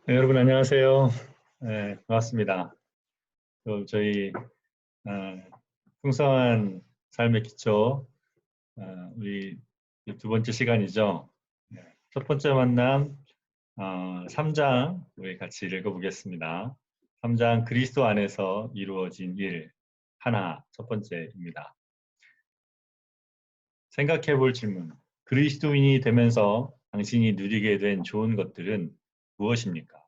네, 여러분 안녕하세요. 네, 반갑습니다. 저희 풍성한 삶의 기초 우리 두 번째 시간이죠. 네, 첫 번째 만남 3장 우리 같이 읽어보겠습니다. 3장 그리스도 안에서 이루어진 일 하나 첫 번째입니다. 생각해 볼 질문. 그리스도인이 되면서 당신이 누리게 된 좋은 것들은 무엇입니까?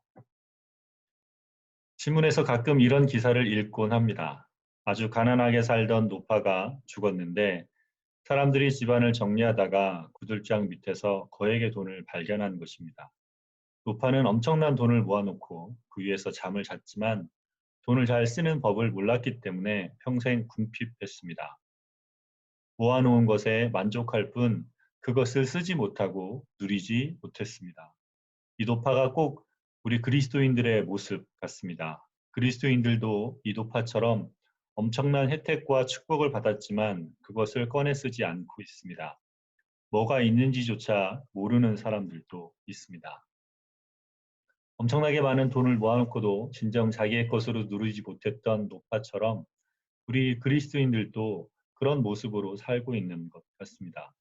신문에서 가끔 이런 기사를 읽곤 합니다. 아주 가난하게 살던 노파가 죽었는데 사람들이 집안을 정리하다가 구들장 밑에서 거액의 돈을 발견한 것입니다. 노파는 엄청난 돈을 모아놓고 그 위에서 잠을 잤지만 돈을 잘 쓰는 법을 몰랐기 때문에 평생 궁핍했습니다. 모아놓은 것에 만족할 뿐 그것을 쓰지 못하고 누리지 못했습니다. 이 노파가 꼭 우리 그리스도인들의 모습 같습니다. 그리스도인들도 이 노파처럼 엄청난 혜택과 축복을 받았지만 그것을 꺼내 쓰지 않고 있습니다. 뭐가 있는지조차 모르는 사람들도 있습니다. 엄청나게 많은 돈을 모아놓고도 진정 자기의 것으로 누리지 못했던 노파처럼 우리 그리스도인들도 그런 모습으로 살고 있는 것 같습니다.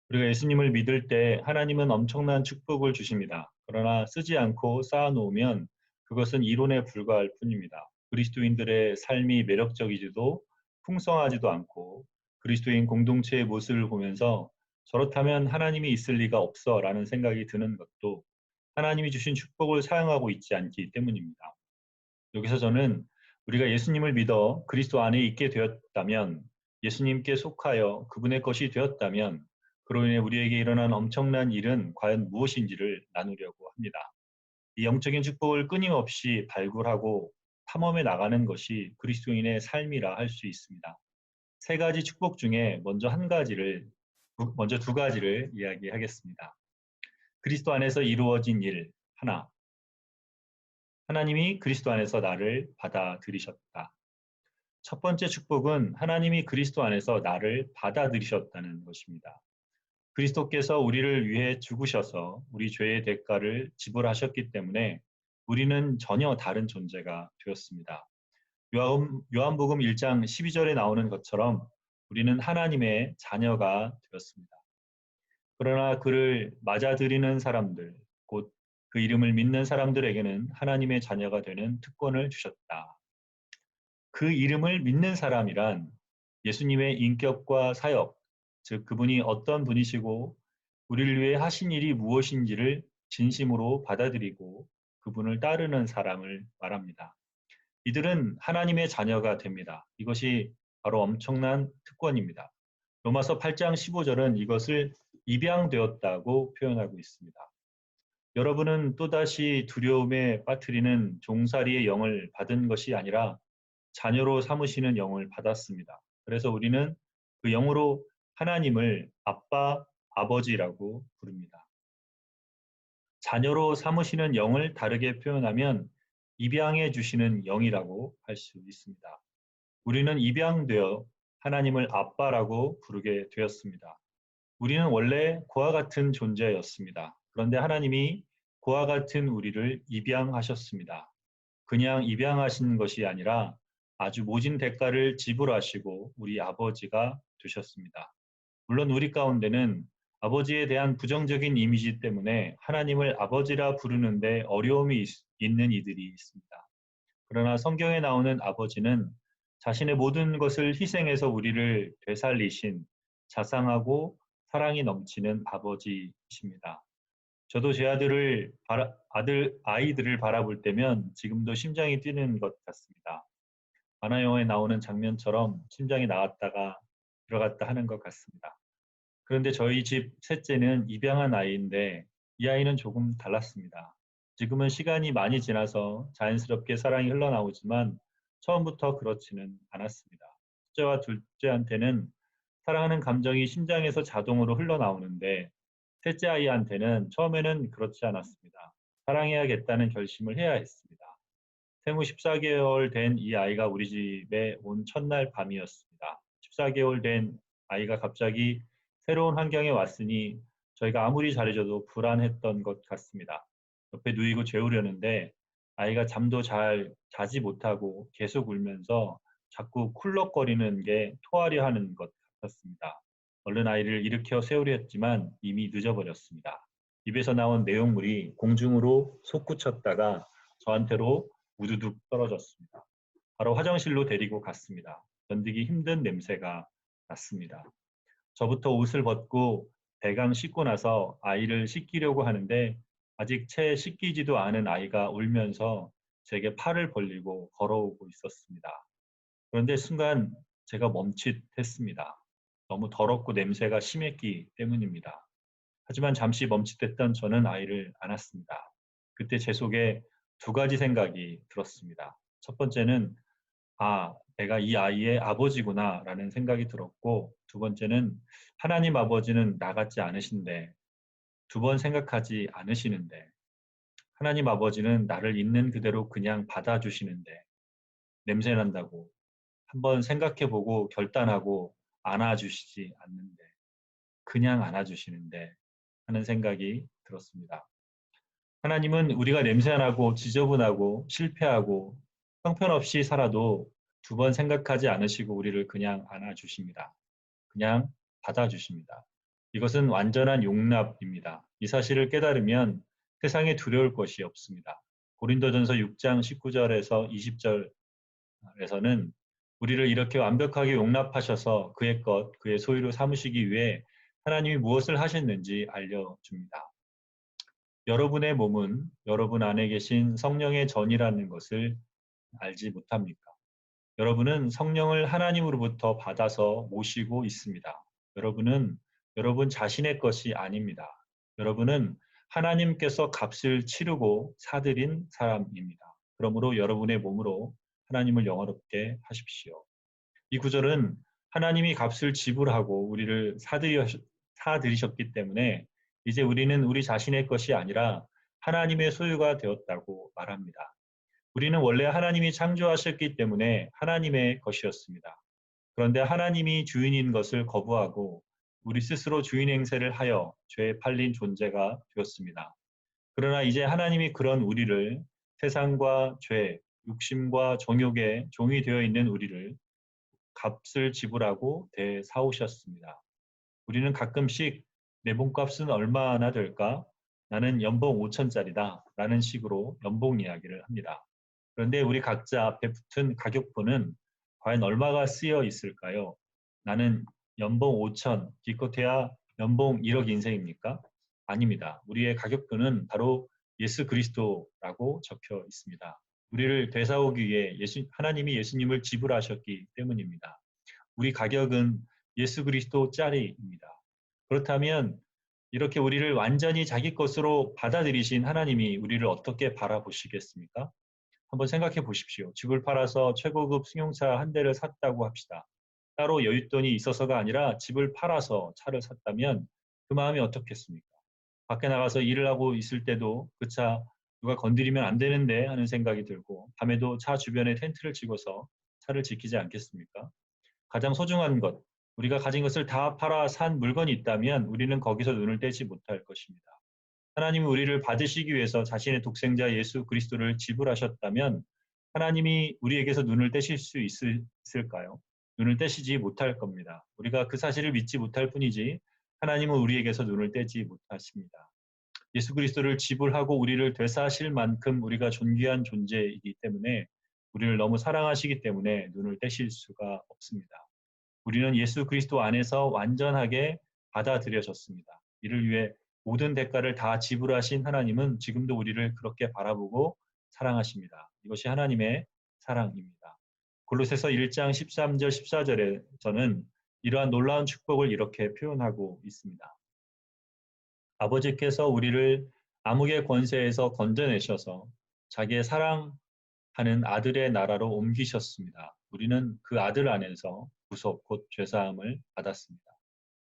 우리가 예수님을 믿을 때 하나님은 엄청난 축복을 주십니다. 그러나 쓰지 않고 쌓아놓으면 그것은 이론에 불과할 뿐입니다. 그리스도인들의 삶이 매력적이지도 풍성하지도 않고 그리스도인 공동체의 모습을 보면서 저렇다면 하나님이 있을 리가 없어 라는 생각이 드는 것도 하나님이 주신 축복을 사용하고 있지 않기 때문입니다. 여기서 저는 우리가 예수님을 믿어 그리스도 안에 있게 되었다면, 예수님께 속하여 그분의 것이 되었다면 그로 인해 우리에게 일어난 엄청난 일은 과연 무엇인지를 나누려고 합니다. 이 영적인 축복을 끊임없이 발굴하고 탐험해 나가는 것이 그리스도인의 삶이라 할 수 있습니다. 세 가지 축복 중에 먼저 두 가지를 이야기하겠습니다. 그리스도 안에서 이루어진 일 하나, 하나님이 그리스도 안에서 나를 받아들이셨다. 첫 번째 축복은 하나님이 그리스도 안에서 나를 받아들이셨다는 것입니다. 그리스도께서 우리를 위해 죽으셔서 우리 죄의 대가를 지불하셨기 때문에 우리는 전혀 다른 존재가 되었습니다. 요한복음 1장 12절에 나오는 것처럼 우리는 하나님의 자녀가 되었습니다. 그러나 그를 맞아들이는 사람들, 곧 그 이름을 믿는 사람들에게는 하나님의 자녀가 되는 특권을 주셨다. 그 이름을 믿는 사람이란 예수님의 인격과 사역, 즉 그분이 어떤 분이시고 우리를 위해 하신 일이 무엇인지를 진심으로 받아들이고 그분을 따르는 사람을 말합니다. 이들은 하나님의 자녀가 됩니다. 이것이 바로 엄청난 특권입니다. 로마서 8장 15절은 이것을 입양되었다고 표현하고 있습니다. 여러분은 또다시 두려움에 빠뜨리는 종살이의 영을 받은 것이 아니라 자녀로 삼으시는 영을 받았습니다. 그래서 우리는 그 영으로 하나님을 아빠, 아버지라고 부릅니다. 자녀로 삼으시는 영을 다르게 표현하면 입양해 주시는 영이라고 할 수 있습니다. 우리는 입양되어 하나님을 아빠라고 부르게 되었습니다. 우리는 원래 그와 같은 존재였습니다. 그런데 하나님이 그와 같은 우리를 입양하셨습니다. 그냥 입양하신 것이 아니라 아주 모진 대가를 지불하시고 우리 아버지가 되셨습니다. 물론 우리 가운데는 아버지에 대한 부정적인 이미지 때문에 하나님을 아버지라 부르는데 어려움이 있는 이들이 있습니다. 그러나 성경에 나오는 아버지는 자신의 모든 것을 희생해서 우리를 되살리신 자상하고 사랑이 넘치는 아버지이십니다. 저도 제 아이들을 바라볼 때면 지금도 심장이 뛰는 것 같습니다. 만화 영화에 나오는 장면처럼 심장이 나왔다가 들어갔다 하는 것 같습니다. 그런데 저희 집 셋째는 입양한 아이인데 이 아이는 조금 달랐습니다. 지금은 시간이 많이 지나서 자연스럽게 사랑이 흘러나오지만 처음부터 그렇지는 않았습니다. 첫째와 둘째한테는 사랑하는 감정이 심장에서 자동으로 흘러나오는데 셋째 아이한테는 처음에는 그렇지 않았습니다. 사랑해야겠다는 결심을 해야 했습니다. 생후 14개월 된 이 아이가 우리 집에 온 첫날 밤이었습니다. 14개월 된 아이가 갑자기 새로운 환경에 왔으니 저희가 아무리 잘해줘도 불안했던 것 같습니다. 옆에 누이고 재우려는데 아이가 잠도 잘 자지 못하고 계속 울면서 자꾸 쿨럭거리는 게 토하려 하는 것 같았습니다. 얼른 아이를 일으켜 세우려 했지만 이미 늦어버렸습니다. 입에서 나온 내용물이 공중으로 솟구쳤다가 저한테로 우두둑 떨어졌습니다. 바로 화장실로 데리고 갔습니다. 견디기 힘든 냄새가 났습니다. 저부터 옷을 벗고 대강 씻고 나서 아이를 씻기려고 하는데 아직 채 씻기지도 않은 아이가 울면서 제게 팔을 벌리고 걸어오고 있었습니다. 그런데 순간 제가 멈칫했습니다. 너무 더럽고 냄새가 심했기 때문입니다. 하지만 잠시 멈칫했던 저는 아이를 안았습니다. 그때 제 속에 두 가지 생각이 들었습니다. 첫 번째는 내가 이 아이의 아버지구나 라는 생각이 들었고, 두 번째는 하나님 아버지는 나 같지 않으신데, 두 번 생각하지 않으시는데, 하나님 아버지는 나를 있는 그대로 그냥 받아주시는데, 냄새 난다고 한번 생각해보고 결단하고 안아주시지 않는데, 그냥 안아주시는데 하는 생각이 들었습니다. 하나님은 우리가 냄새나고 지저분하고 실패하고 형편없이 살아도 두 번 생각하지 않으시고 우리를 그냥 안아주십니다. 그냥 받아주십니다. 이것은 완전한 용납입니다. 이 사실을 깨달으면 세상에 두려울 것이 없습니다. 고린도전서 6장 19절에서 20절에서는 우리를 이렇게 완벽하게 용납하셔서 그의 것, 그의 소유로 삼으시기 위해 하나님이 무엇을 하셨는지 알려줍니다. 여러분의 몸은 여러분 안에 계신 성령의 전이라는 것을 알지 못합니까? 여러분은 성령을 하나님으로부터 받아서 모시고 있습니다. 여러분은 여러분 자신의 것이 아닙니다. 여러분은 하나님께서 값을 치르고 사들인 사람입니다. 그러므로 여러분의 몸으로 하나님을 영화롭게 하십시오. 이 구절은 하나님이 값을 지불하고 우리를 사들이셨기 때문에 이제 우리는 우리 자신의 것이 아니라 하나님의 소유가 되었다고 말합니다. 우리는 원래 하나님이 창조하셨기 때문에 하나님의 것이었습니다. 그런데 하나님이 주인인 것을 거부하고 우리 스스로 주인 행세를 하여 죄에 팔린 존재가 되었습니다. 그러나 이제 하나님이 그런 우리를 세상과 죄, 욕심과 정욕에 종이 되어 있는 우리를 값을 지불하고 대사오셨습니다. 우리는 가끔씩 내 몸값은 얼마나 될까? 나는 연봉 5천짜리다. 라는 식으로 연봉 이야기를 합니다. 그런데 우리 각자 앞에 붙은 가격표는 과연 얼마가 쓰여 있을까요? 나는 연봉 5천, 기껏해야 연봉 1억 인생입니까? 아닙니다. 우리의 가격표는 바로 예수 그리스도라고 적혀 있습니다. 우리를 되사오기 위해 하나님이 예수님을 지불하셨기 때문입니다. 우리 가격은 예수 그리스도 짜리입니다. 그렇다면 이렇게 우리를 완전히 자기 것으로 받아들이신 하나님이 우리를 어떻게 바라보시겠습니까? 한번 생각해 보십시오. 집을 팔아서 최고급 승용차 한 대를 샀다고 합시다. 따로 여윳돈이 있어서가 아니라 집을 팔아서 차를 샀다면 그 마음이 어떻겠습니까? 밖에 나가서 일을 하고 있을 때도 그 차 누가 건드리면 안 되는데 하는 생각이 들고 밤에도 차 주변에 텐트를 치고서 차를 지키지 않겠습니까? 가장 소중한 것, 우리가 가진 것을 다 팔아 산 물건이 있다면 우리는 거기서 눈을 떼지 못할 것입니다. 하나님이 우리를 받으시기 위해서 자신의 독생자 예수 그리스도를 지불하셨다면 하나님이 우리에게서 눈을 떼실 수 있을까요? 눈을 떼시지 못할 겁니다. 우리가 그 사실을 믿지 못할 뿐이지 하나님은 우리에게서 눈을 떼지 못하십니다. 예수 그리스도를 지불하고 우리를 되사하실 만큼 우리가 존귀한 존재이기 때문에 우리를 너무 사랑하시기 때문에 눈을 떼실 수가 없습니다. 우리는 예수 그리스도 안에서 완전하게 받아들여졌습니다. 이를 위해 모든 대가를 다 지불하신 하나님은 지금도 우리를 그렇게 바라보고 사랑하십니다. 이것이 하나님의 사랑입니다. 골로새서 1장 13절 14절에서는 이러한 놀라운 축복을 이렇게 표현하고 있습니다. 아버지께서 우리를 암흑의 권세에서 건져내셔서 자기의 사랑하는 아들의 나라로 옮기셨습니다. 우리는 그 아들 안에서 구속 곧 죄사함을 받았습니다.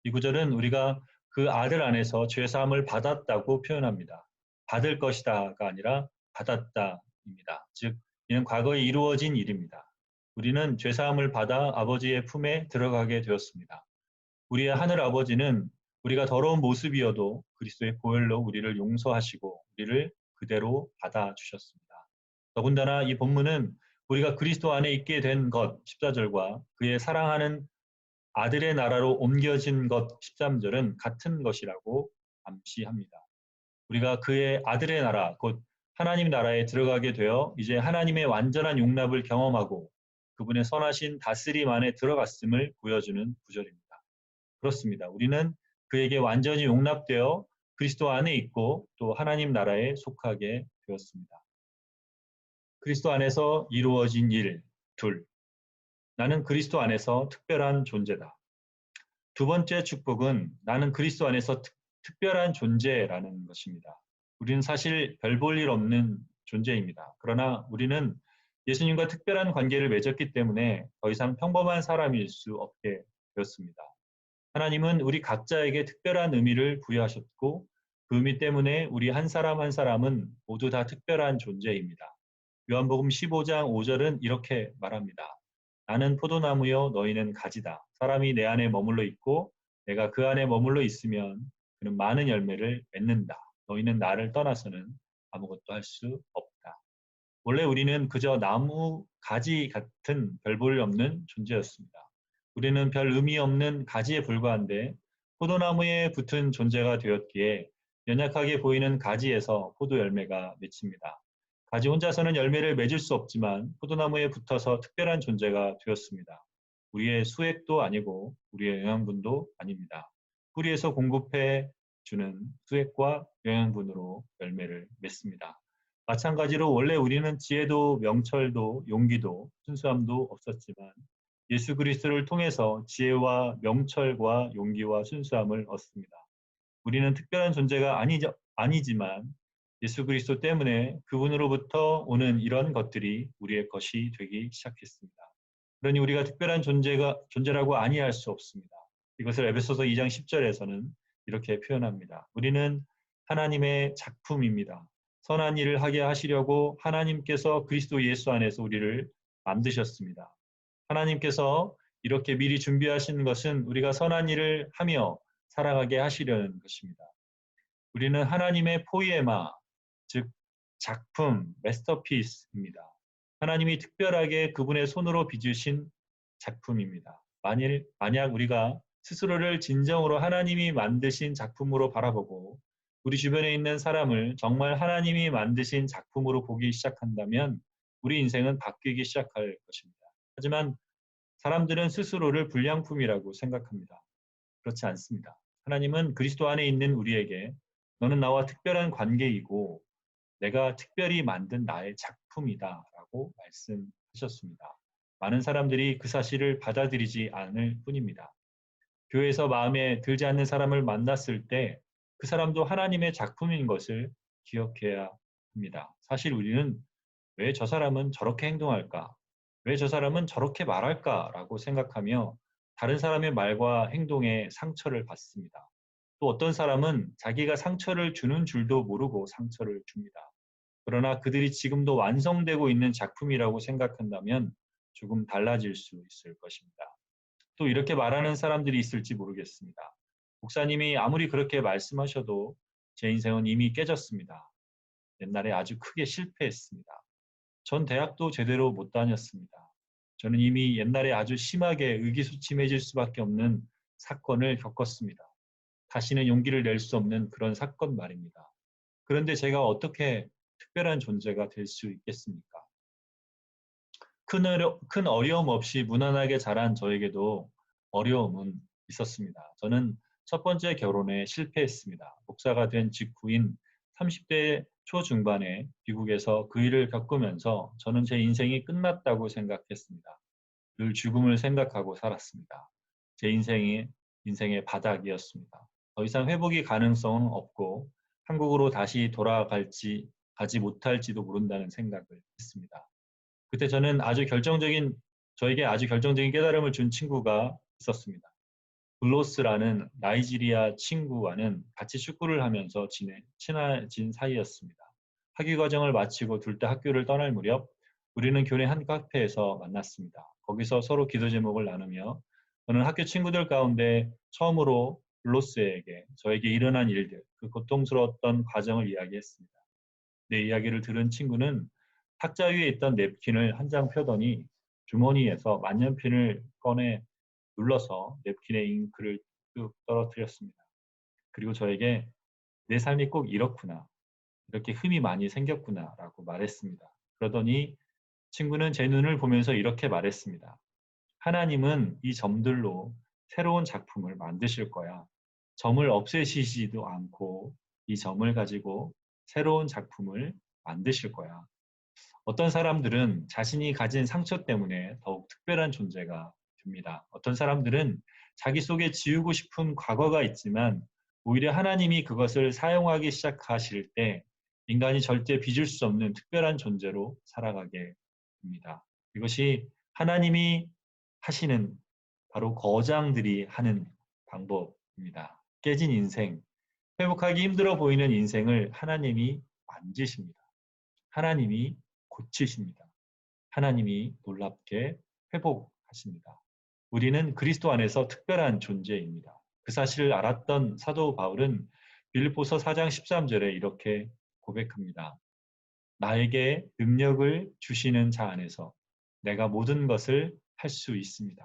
이 구절은 우리가 그 아들 안에서 죄사함을 받았다고 표현합니다. 받을 것이다가 아니라 받았다입니다. 즉 이는 과거에 이루어진 일입니다. 우리는 죄사함을 받아 아버지의 품에 들어가게 되었습니다. 우리의 하늘 아버지는 우리가 더러운 모습이어도 그리스도의 보혈로 우리를 용서하시고 우리를 그대로 받아주셨습니다. 더군다나 이 본문은 우리가 그리스도 안에 있게 된 것 14절과 그의 사랑하는 아들의 나라로 옮겨진 것 13절은 같은 것이라고 암시합니다. 우리가 그의 아들의 나라, 곧 하나님 나라에 들어가게 되어 이제 하나님의 완전한 용납을 경험하고 그분의 선하신 다스림 안에 들어갔음을 보여주는 구절입니다. 그렇습니다. 우리는 그에게 완전히 용납되어 그리스도 안에 있고 또 하나님 나라에 속하게 되었습니다. 그리스도 안에서 이루어진 일, 둘. 나는 그리스도 안에서 특별한 존재다. 두 번째 축복은 나는 그리스도 안에서 특별한 존재라는 것입니다. 우리는 사실 별 볼 일 없는 존재입니다. 그러나 우리는 예수님과 특별한 관계를 맺었기 때문에 더 이상 평범한 사람일 수 없게 되었습니다. 하나님은 우리 각자에게 특별한 의미를 부여하셨고 그 의미 때문에 우리 한 사람 한 사람은 모두 다 특별한 존재입니다. 요한복음 15장 5절은 이렇게 말합니다. 나는 포도나무요 너희는 가지다. 사람이 내 안에 머물러 있고 내가 그 안에 머물러 있으면 그는 많은 열매를 맺는다. 너희는 나를 떠나서는 아무것도 할 수 없다. 원래 우리는 그저 나무 가지 같은 별 볼 없는 존재였습니다. 우리는 별 의미 없는 가지에 불과한데 포도나무에 붙은 존재가 되었기에 연약하게 보이는 가지에서 포도 열매가 맺힙니다. 가지 혼자서는 열매를 맺을 수 없지만 포도나무에 붙어서 특별한 존재가 되었습니다. 우리의 수액도 아니고 우리의 영양분도 아닙니다. 뿌리에서 공급해 주는 수액과 영양분으로 열매를 맺습니다. 마찬가지로 원래 우리는 지혜도 명철도 용기도 순수함도 없었지만 예수 그리스도를 통해서 지혜와 명철과 용기와 순수함을 얻습니다. 우리는 특별한 존재가 아니지만 예수 그리스도 때문에 그분으로부터 오는 이런 것들이 우리의 것이 되기 시작했습니다. 그러니 우리가 특별한 존재라고 아니할 수 없습니다. 이것을 에베소서 2장 10절에서는 이렇게 표현합니다. 우리는 하나님의 작품입니다. 선한 일을 하게 하시려고 하나님께서 그리스도 예수 안에서 우리를 만드셨습니다. 하나님께서 이렇게 미리 준비하신 것은 우리가 선한 일을 하며 살아가게 하시려는 것입니다. 우리는 하나님의 포이에마, 즉 작품, 마스터피스입니다. 하나님이 특별하게 그분의 손으로 빚으신 작품입니다. 만약 우리가 스스로를 진정으로 하나님이 만드신 작품으로 바라보고 우리 주변에 있는 사람을 정말 하나님이 만드신 작품으로 보기 시작한다면 우리 인생은 바뀌기 시작할 것입니다. 하지만 사람들은 스스로를 불량품이라고 생각합니다. 그렇지 않습니다. 하나님은 그리스도 안에 있는 우리에게 너는 나와 특별한 관계이고 내가 특별히 만든 나의 작품이다 라고 말씀하셨습니다. 많은 사람들이 그 사실을 받아들이지 않을 뿐입니다. 교회에서 마음에 들지 않는 사람을 만났을 때 그 사람도 하나님의 작품인 것을 기억해야 합니다. 사실 우리는 왜 저 사람은 저렇게 행동할까? 왜 저 사람은 저렇게 말할까? 라고 생각하며 다른 사람의 말과 행동에 상처를 받습니다. 또 어떤 사람은 자기가 상처를 주는 줄도 모르고 상처를 줍니다. 그러나 그들이 지금도 완성되고 있는 작품이라고 생각한다면 조금 달라질 수 있을 것입니다. 또 이렇게 말하는 사람들이 있을지 모르겠습니다. 목사님이 아무리 그렇게 말씀하셔도 제 인생은 이미 깨졌습니다. 옛날에 아주 크게 실패했습니다. 전 대학도 제대로 못 다녔습니다. 저는 이미 옛날에 아주 심하게 의기소침해질 수밖에 없는 사건을 겪었습니다. 다시는 용기를 낼 수 없는 그런 사건 말입니다. 그런데 제가 어떻게 특별한 존재가 될 수 있겠습니까? 큰 어려움 없이 무난하게 자란 저에게도 어려움은 있었습니다. 저는 첫 번째 결혼에 실패했습니다. 목사가 된 직후인 30대 초중반에 미국에서 그 일을 겪으면서 저는 제 인생이 끝났다고 생각했습니다. 늘 죽음을 생각하고 살았습니다. 제 인생의 바닥이었습니다. 더 이상 회복의 가능성은 없고 한국으로 다시 가지 못할지도 모른다는 생각을 했습니다. 그때 저에게 아주 결정적인 깨달음을 준 친구가 있었습니다. 블로스라는 나이지리아 친구와는 같이 축구를 하면서 친해진 사이였습니다. 학위 과정을 마치고 둘 다 학교를 떠날 무렵 우리는 교내 한 카페에서 만났습니다. 거기서 서로 기도 제목을 나누며 저는 학교 친구들 가운데 처음으로 블로스에게 저에게 일어난 일들, 그 고통스러웠던 과정을 이야기했습니다. 내 이야기를 들은 친구는 탁자 위에 있던 냅킨을 한 장 펴더니 주머니에서 만년필을 꺼내 눌러서 냅킨에 잉크를 뚝 떨어뜨렸습니다. 그리고 저에게 "내 삶이 꼭 이렇구나. 이렇게 흠이 많이 생겼구나."라고 말했습니다. 그러더니 친구는 제 눈을 보면서 이렇게 말했습니다. "하나님은 이 점들로 새로운 작품을 만드실 거야. 점을 없애시지도 않고 이 점을 가지고 새로운 작품을 만드실 거야." 어떤 사람들은 자신이 가진 상처 때문에 더욱 특별한 존재가 됩니다. 어떤 사람들은 자기 속에 지우고 싶은 과거가 있지만 오히려 하나님이 그것을 사용하기 시작하실 때 인간이 절대 빚을 수 없는 특별한 존재로 살아가게 됩니다. 이것이 하나님이 하시는 바로 거장들이 하는 방법입니다. 깨진 인생, 회복하기 힘들어 보이는 인생을 하나님이 만지십니다. 하나님이 고치십니다. 하나님이 놀랍게 회복하십니다. 우리는 그리스도 안에서 특별한 존재입니다. 그 사실을 알았던 사도 바울은 빌립보서 4장 13절에 이렇게 고백합니다. 나에게 능력을 주시는 자 안에서 내가 모든 것을 할 수 있습니다.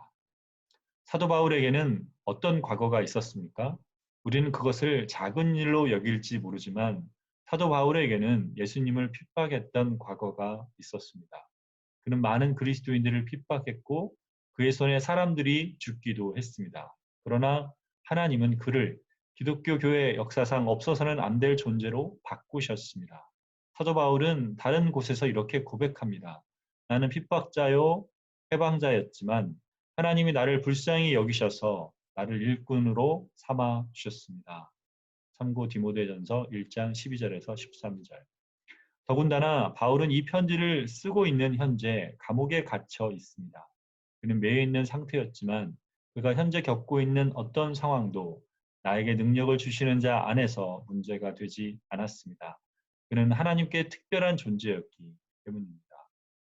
사도 바울에게는 어떤 과거가 있었습니까? 우리는 그것을 작은 일로 여길지 모르지만 사도 바울에게는 예수님을 핍박했던 과거가 있었습니다. 그는 많은 그리스도인들을 핍박했고 그의 손에 사람들이 죽기도 했습니다. 그러나 하나님은 그를 기독교 교회 역사상 없어서는 안 될 존재로 바꾸셨습니다. 사도 바울은 다른 곳에서 이렇게 고백합니다. 나는 핍박자요 해방자였지만 하나님이 나를 불쌍히 여기셔서 나를 일꾼으로 삼아 주셨습니다. 참고 디모데전서 1장 12절에서 13절. 더군다나 바울은 이 편지를 쓰고 있는 현재 감옥에 갇혀 있습니다. 그는 매여 있는 상태였지만 그가 현재 겪고 있는 어떤 상황도 나에게 능력을 주시는 자 안에서 문제가 되지 않았습니다. 그는 하나님께 특별한 존재였기 때문입니다.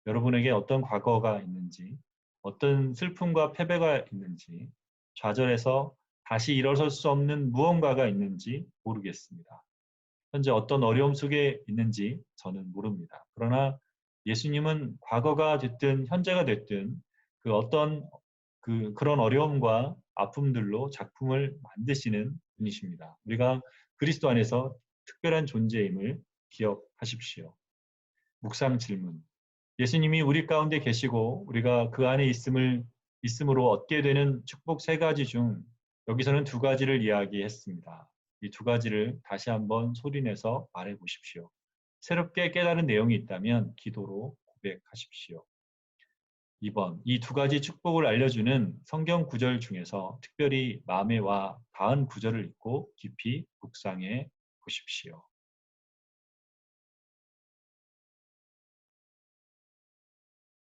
여러분에게 어떤 과거가 있는지, 어떤 슬픔과 패배가 있는지, 좌절해서 다시 일어설 수 없는 무언가가 있는지 모르겠습니다. 현재 어떤 어려움 속에 있는지 저는 모릅니다. 그러나 예수님은 과거가 됐든 현재가 됐든 그 어떤 그런 어려움과 아픔들로 작품을 만드시는 분이십니다. 우리가 그리스도 안에서 특별한 존재임을 기억하십시오. 묵상 질문. 예수님이 우리 가운데 계시고 우리가 그 안에 있음으로 얻게 되는 축복 세 가지 중 여기서는 두 가지를 이야기했습니다. 이 두 가지를 다시 한번 소리내서 말해 보십시오. 새롭게 깨달은 내용이 있다면 기도로 고백하십시오. 2번, 이 두 가지 축복을 알려주는 성경 구절 중에서 특별히 마음에 와 닿은 구절을 읽고 깊이 묵상해 보십시오.